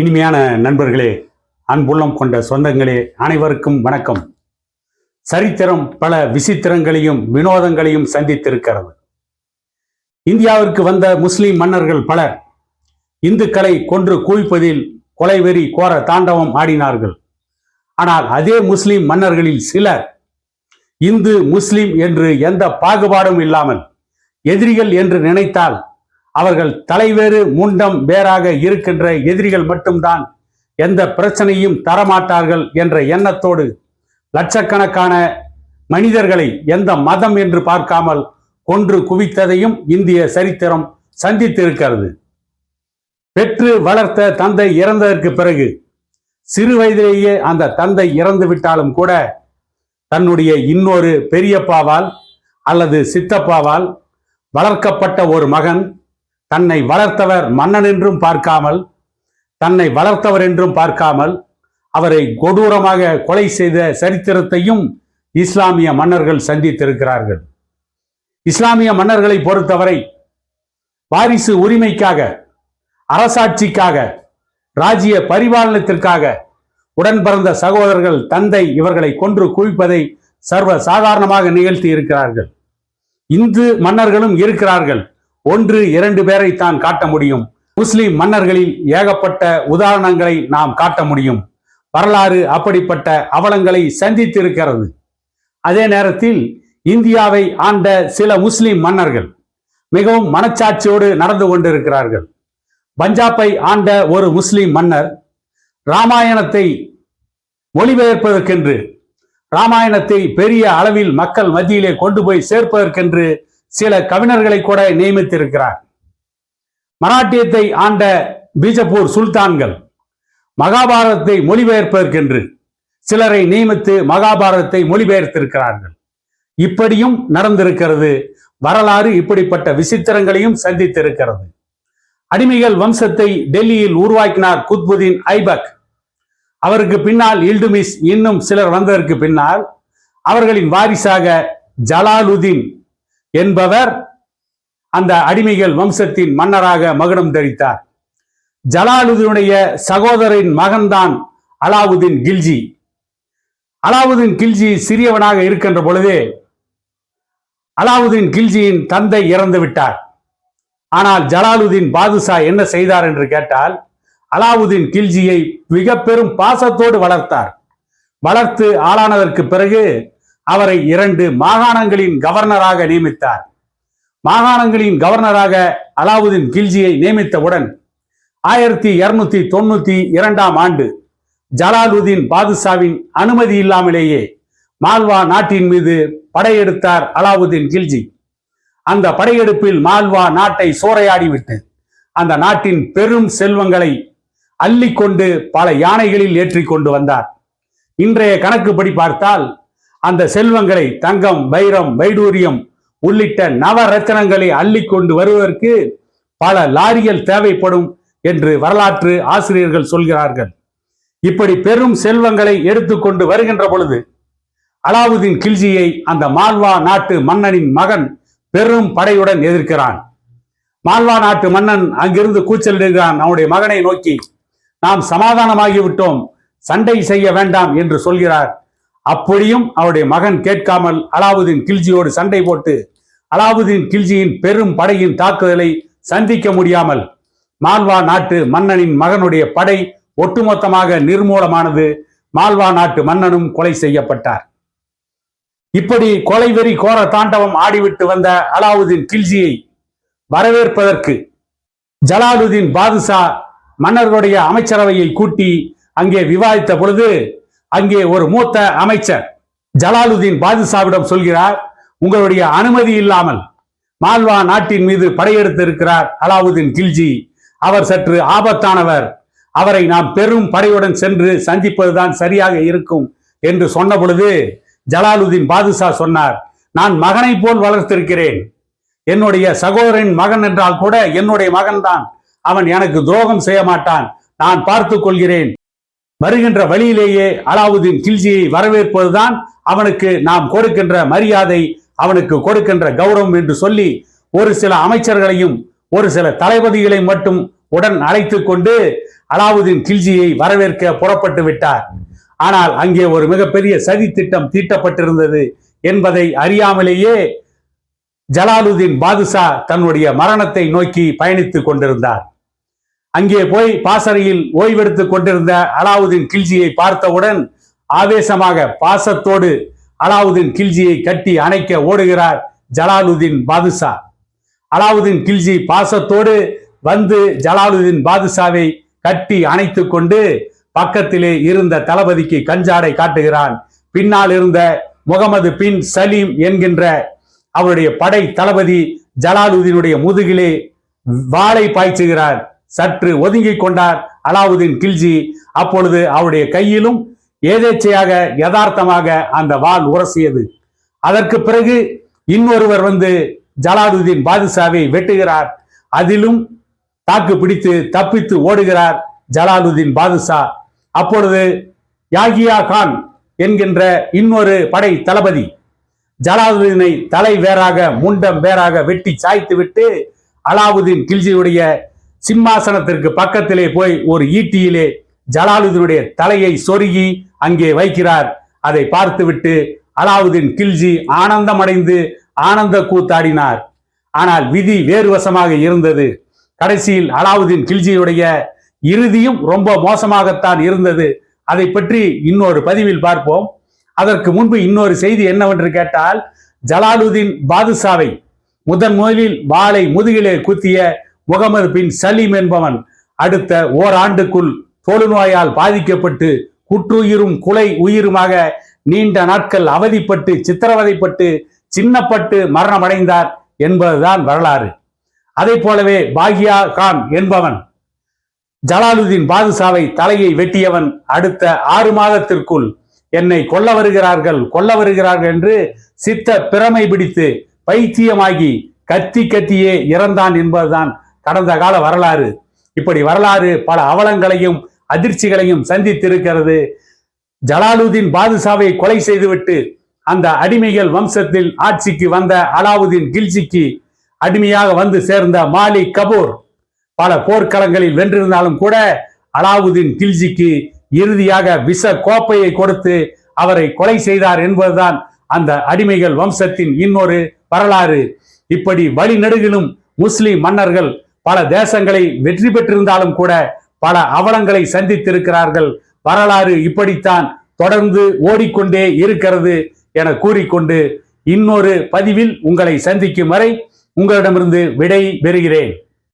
இனிமையான நண்பர்களே, அன்புள்ளம் கொண்ட சொந்தங்களே, அனைவருக்கும் வணக்கம். சரித்திரம் பல விசித்திரங்களையும் வினோதங்களையும் சந்தித்திருக்கிறது. இந்தியாவிற்கு வந்த முஸ்லிம் மன்னர்கள் பலர் இந்துக்களை கொன்று குவிப்பதில் கொலைவெறி கோர தாண்டவம் ஆடினார்கள். ஆனால் அதே முஸ்லிம் மன்னர்களில் சிலர் இந்து முஸ்லிம் என்று எந்த பாகுபாடும் இல்லாமல் எதிரிகள் என்று நினைத்தால் அவர்கள் தலைவேறு முண்டம் வேறாக இருக்கின்ற எதிரிகள் மட்டும்தான், எந்த பிரச்சனையும் தரமாட்டார்கள் என்ற எண்ணத்தோடு லட்சக்கணக்கான மனிதர்களை எந்த மதம் என்று பார்க்காமல் கொன்று குவித்ததையும் இந்திய சரித்திரம் சந்தித்திருக்கிறது. பெற்று வளர்த்த தந்தை இறந்ததற்கு பிறகு சிறு வயதிலேயே அந்த தந்தை இறந்து விட்டாலும் கூட தன்னுடைய இன்னொரு பெரியப்பாவால் அல்லது சித்தப்பாவால் வளர்க்கப்பட்ட ஒரு மகன் தன்னை வளர்த்தவர் மன்னன் என்றும் பார்க்காமல், தன்னை வளர்த்தவர் என்றும் பார்க்காமல் அவரை கொடூரமாக கொலை செய்த சரித்திரத்தையும் இஸ்லாமிய மன்னர்கள் சந்தித்திருக்கிறார்கள். இஸ்லாமிய மன்னர்களை பொறுத்தவரை வாரிசு உரிமைக்காக, அரசாட்சிக்காக, ராஜ்ய பரிபாலனத்திற்காக உடன் பிறந்த சகோதரர்கள் தந்தை இவர்களை கொன்று குவிப்பதை சர்வ சாதாரணமாக நிகழ்த்தி இருக்கிறார்கள். இந்து மன்னர்களும் இருக்கிறார்கள். 1-2 பேரை தான் காட்ட முடியும். முஸ்லிம் மன்னர்களில் ஏகப்பட்ட உதாரணங்களை நாம் காட்ட முடியும். வரலாறு அப்படிப்பட்ட அவலங்களை சந்தித்திருக்கிறது. அதே நேரத்தில் இந்தியாவை ஆண்ட சில முஸ்லிம் மன்னர்கள் மிகவும் மனச்சாட்சியோடு நடந்து கொண்டிருக்கிறார்கள். பஞ்சாபை ஆண்ட ஒரு முஸ்லிம் மன்னர் ராமாயணத்தை மொழிபெயர்ப்பதற்கென்று, ராமாயணத்தை பெரிய அளவில் மக்கள் மத்தியிலே கொண்டு போய் சேர்ப்பதற்கென்று சில கவிஞர்களை கூட நியமித்திருக்கிறார். மராட்டியத்தை ஆண்ட பீஜப்பூர் சுல்தான்கள் மகாபாரதத்தை மொழிபெயர்ப்பதற்கென்று சிலரை நியமித்து மகாபாரதத்தை மொழிபெயர்த்திருக்கிறார்கள். இப்படியும் நடந்திருக்கிறது. வரலாறு இப்படிப்பட்ட விசித்திரங்களையும் சந்தித்திருக்கிறது. அடிமைகள் வம்சத்தை டெல்லியில் உருவாக்கினார் குத்புதீன் ஐபக். அவருக்கு பின்னால் இல்டுமிஸ், இன்னும் சிலர் வந்ததற்கு பின்னால் அவர்களின் வாரிசாக ஜலாலுதீன் என்பவர் அந்த அடிமைகள் வம்சத்தின் மன்னராக மகுடம் தரித்தார். ஜலாலுதீனுடைய சகோதரின் மகன்தான் அலாவுதீன் கில்ஜி. அலாவுதீன் கில்ஜி சிறியவனாக இருக்கின்ற பொழுதே அலாவுதீன் கில்ஜியின் தந்தை இறந்து விட்டார். ஆனால் ஜலாலுதீன் பாதுஷா என்ன செய்தார் என்று கேட்டால், அலாவுதீன் கில்ஜியை மிக பெரும் பாசத்தோடு வளர்த்தார். வளர்த்து ஆளானதற்கு பிறகு அவரை 2 மாகாணங்களின் கவர்னராக நியமித்தார். மாகாணங்களின் கவர்னராக அலாவுதீன் கில்ஜியை நியமித்தவுடன் 1292 ஆண்டு ஜலாலுதீன் பாதுஷாவின் அனுமதி இல்லாமலேயே மால்வா நாட்டின் மீது படையெடுத்தார் அலாவுதீன் கில்ஜி. அந்த படையெடுப்பில் மால்வா நாட்டை சூறையாடிவிட்டு அந்த நாட்டின் பெரும் செல்வங்களை அள்ளிக்கொண்டு பல யானைகளில் ஏற்றி கொண்டு வந்தார். இன்றைய கணக்குப்படி பார்த்தால் அந்த செல்வங்களை, தங்கம், வைரம், வைடூரியம் உள்ளிட்ட நவரத்தினங்களை அள்ளிக்கொண்டு வருவதற்கு பல லாரிகள் தேவைப்படும் என்று வரலாற்று ஆசிரியர்கள் சொல்கிறார்கள். இப்படி பெரும் செல்வங்களை எடுத்துக்கொண்டு வருகின்ற பொழுது அலாவுதீன் கில்ஜியை அந்த மால்வா நாட்டு மன்னனின் மகன் பெரும் படையுடன் எதிர்க்கிறான். மால்வா நாட்டு மன்னன் அங்கிருந்து கூச்சலிடுகிறான். அவனுடைய மகனை நோக்கி, நாம் சமாதானமாகிவிட்டோம், சண்டை செய்ய வேண்டாம் என்று சொல்கிறார். அப்படியும் அவருடைய மகன் கேட்காமல் அலாவுதீன் கில்ஜியோடு சண்டை போட்டு அலாவுதீன் கில்ஜியின் பெரும் படையின் தாக்குதலை சந்திக்க முடியாமல் மால்வா நாட்டு மன்னனின் மகனுடைய படை ஒட்டுமொத்தமாக நிர்மூலமானது. மால்வா நாட்டு மன்னனும் கொலை செய்யப்பட்டார். இப்படி கொலைவெறி கோர தாண்டவம் ஆடிவிட்டு வந்த அலாவுதீன் கில்ஜியை வரவேற்பதற்கு ஜலாலுதீன் பாதுஷா மன்னர்களுடைய அமைச்சரவையை கூட்டி அங்கே விவாதித்த பொழுது அங்கே ஒரு மூத்த அமைச்சர் ஜலாலுதீன் பாதுஷாவிடம் சொல்கிறார், உங்களுடைய அனுமதி இல்லாமல் மால்வா நாட்டின் மீது படையெடுத்திருக்கிறார் அலாவுதீன் கில்ஜி. அவர் சற்று ஆபத்தானவர். அவரை நாம் பெரும் படையுடன் சென்று சந்திப்பதுதான் சரியாக இருக்கும் என்று சொன்ன பொழுது ஜலாலுதீன் பாதுஷா சொன்னார், நான் மகனை போல் வளர்த்திருக்கிறேன். என்னுடைய சகோதரன் மகன் என்றால் கூட என்னுடைய மகன்தான். அவன் எனக்கு துரோகம் செய்ய மாட்டான். நான் பார்த்துக் கொள்கிறேன். வருகின்ற வழியிலேயே அலாவுதீன் கில்ஜியை வரவேற்பதுதான் அவனுக்கு நாம் கொடுக்கின்ற மரியாதை, அவனுக்கு கொடுக்கின்ற கௌரவம் என்று சொல்லி ஒரு சில அமைச்சர்களையும் ஒரு சில தளபதிகளை மட்டும் உடன் அழைத்து கொண்டு அலாவுதீன் கில்ஜியை வரவேற்க புறப்பட்டு விட்டார். ஆனால் அங்கே ஒரு மிகப்பெரிய சதி திட்டம் தீட்டப்பட்டிருந்தது என்பதை அறியாமலேயே ஜலாலுதீன் பாதுஷா தன்னுடைய மரணத்தை நோக்கி பயணித்துக் கொண்டிருந்தார். அங்கே போய் பாசறையில் ஓய்வெடுத்துக் கொண்டிருந்த அலாவுதீன் கில்ஜியை பார்த்தவுடன் ஆவேசமாக பாசத்தோடு அலாவுதீன் கில்ஜியை கட்டி அணைக்க ஓடுகிறார் ஜலாலுதீன் பாதுஷா. அலாவுதீன் கில்ஜி பாசத்தோடு வந்து ஜலாலுதீன் பாதுஷாவை கட்டி அணைத்து கொண்டு பக்கத்திலே இருந்த தளபதிக்கு கஞ்சாடை காட்டுகிறான். பின்னால் இருந்த முகமது பின் சலீம் என்கின்ற அவருடைய படை தளபதி ஜலாலுதீனுடைய முதுகிலே வாளை பாய்ச்சுகிறார். சற்று ஒதுங்கிக் கொண்டார் அலாவுதீன் கில்ஜி. அப்பொழுது அவருடைய கையிலும் ஏதேச்சையாக யதார்த்தமாக அந்த வாள் உரசியது. அதற்கு பிறகு இன்னொருவர் வந்து ஜலாலுதீன் பாதுஷாவை வெட்டுகிறார். அதிலும் தாக்கு பிடித்து தப்பித்து ஓடுகிறார் ஜலாலுதீன் பாதுஷா. அப்பொழுது யாகியா கான் என்கின்ற இன்னொரு படை தளபதி ஜலாலுதீனை தலை வேறாக முண்டம் வேறாக வெட்டி சாய்த்து விட்டு அலாவுதீன் கில்ஜியுடைய சிம்மாசனத்திற்கு பக்கத்திலே போய் ஒரு ஈட்டியிலே ஜலாலுதீனுடைய தலையை சொருகி அங்கே வைக்கிறார். அதை பார்த்துவிட்டு அலாவுதீன் கில்ஜி ஆனந்தமடைந்து ஆனந்த கூத்தாடினார். ஆனால் விதி வேறு வசமாக இருந்தது. கடைசியில் அலாவுதீன் கில்ஜியுடைய இறுதியும் ரொம்ப மோசமாகத்தான் இருந்தது. அதை பற்றி இன்னொரு பதிவில் பார்ப்போம். அதற்கு முன்பு இன்னொரு செய்தி என்னவென்று கேட்டால், ஜலாலுதீன் பாதுஷாவை முதலில் வாளை முதுகிலே குத்திய முகமது பின் சலீம் என்பவன் அடுத்த ஓராண்டுக்குள் தொழுநோயால் பாதிக்கப்பட்டு குற்றுயிரும் குலை உயிருமாக நீண்ட நாட்கள் அவதிப்பட்டு சித்திரவதைப்பட்டு சின்னப்பட்டு மரணமடைந்தார் என்பதுதான் வரலாறு. அதை போலவே பாகியா கான் என்பவன் ஜலாலுதீன் பாதுஷாவை தலையை வெட்டியவன் அடுத்த 6 மாதத்திற்குள் என்னை கொல்ல வருகிறார்கள் என்று சித்த பிரமை பிடித்து பைத்தியமாகி கத்தியே இறந்தான் என்பதுதான் கடந்த கால வரலாறு. இப்படி வரலாறு பல அவலங்களையும் அதிர்ச்சிகளையும் சந்தித்திருக்கிறது. ஜலாலுதீன் பாதுஷாவை கொலை செய்துவிட்டு அந்த அடிமைகள் வம்சத்தில் ஆட்சிக்கு வந்த அலாவுதீன் கில்ஜிக்கு அடிமையாக வந்து சேர்ந்த மாலிக் கபூர் பல போர்க்களங்களில் வென்றிருந்தாலும் கூட அலாவுதீன் கில்ஜிக்கு இறுதியாக விஷ கோப்பையை கொடுத்து அவரை கொலை செய்தார் என்பதுதான் அந்த அடிமைகள் வம்சத்தின் இன்னொரு வரலாறு. இப்படி வழிநெடுகிலும் முஸ்லிம் மன்னர்கள் பல தேசங்களை வெற்றி பெற்றிருந்தாலும் கூட பல அவலங்களை சந்தித்திருக்கிறார்கள். வரலாறு இப்படித்தான் தொடர்ந்து ஓடிக்கொண்டே இருக்கிறது என கூறிக்கொண்டு இன்னொரு பதிவில் உங்களை சந்திக்கும் வரை உங்களிடமிருந்து விடை பெறுகிறேன்.